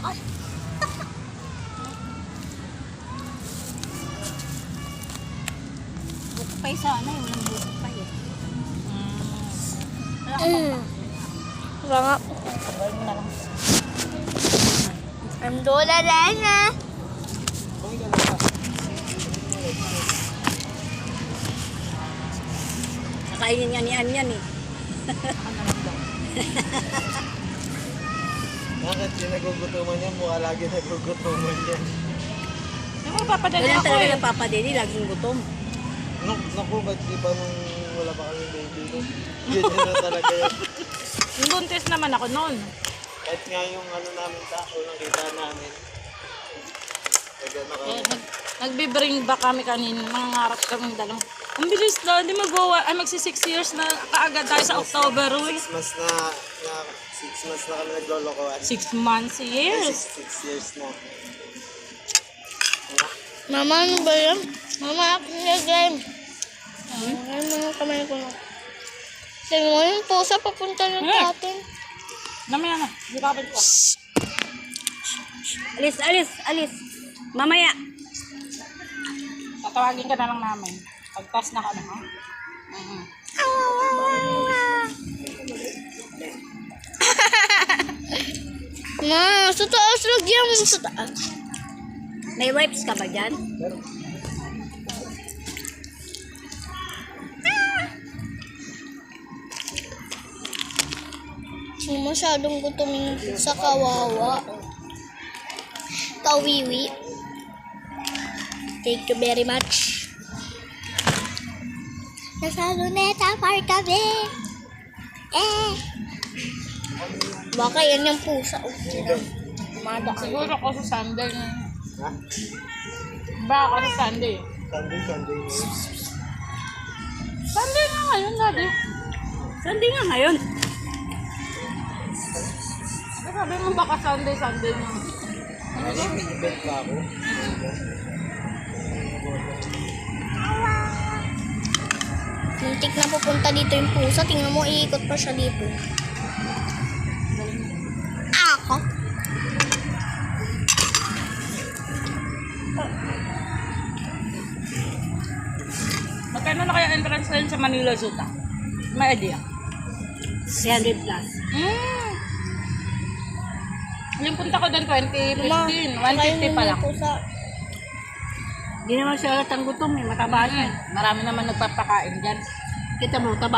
Akas. Bukpay sana, walang bukpay eh. Wala nga. Gawin mo na lang. Ang dola rin na. Nakainin niya niyan yan eh. Bakit yung nagugutuman yan? Mukha lagi nagugutuman yan. Naku, papadali Ganun ako talaga eh. ng Papa Denny, laging gutom. Naku, ba't di ba nung wala pa kami baby no? Ganyan na talaga yun. Yung buntis naman ako noon. Kahit nga yung ano namin tako, nakita namin. Taga na kami. Nagbe-bring back kami kanina. Mga ngarap kaming dalawang. Ang bilis na, di magsi 6 years na kaagad tayo sa October. 6 months na 6 months na kami naglolokohan. 6 months, years. 6 years na. Mama, ano ba yan? Mama, ako nag-game. Ay, mga kamay ko na. Tingnan mo yung pusa, papunta na sa atin. Namaya na, bukapit ko. Alis, alis, alis. Mamaya. Tatawagin ka na lang namin. Pagtas na kami, ha? Ma, sa taas, lagyan mo sa taas. May wipes ka ba dyan? Hindi masyadong gutoming sa kawawa. Kawiwi. Thank you very much. Nasa Luneta Park kami. Baka yan yung pusa. Madaan. Siguro ko sa Sunday na. Ha? Baka sa Sunday. Sunday. Sunday nga ngayon, Daddy. Sunday nga ngayon. Sabi mo baka Sunday na. Ano, may event ba ako? Muntik na pupunta dito yung pusa. Tingnan mo, iikot pa siya dito. Ako? Magkano na kaya entrance na yun sa Manila Zoo ta? May idea? 300 plus. Yung punta ko doon 2015, 150 pa lang. Hindi naman siya latang gutom eh. Mataba niya. Marami naman nagpapakain dyan. Kita mo, taba.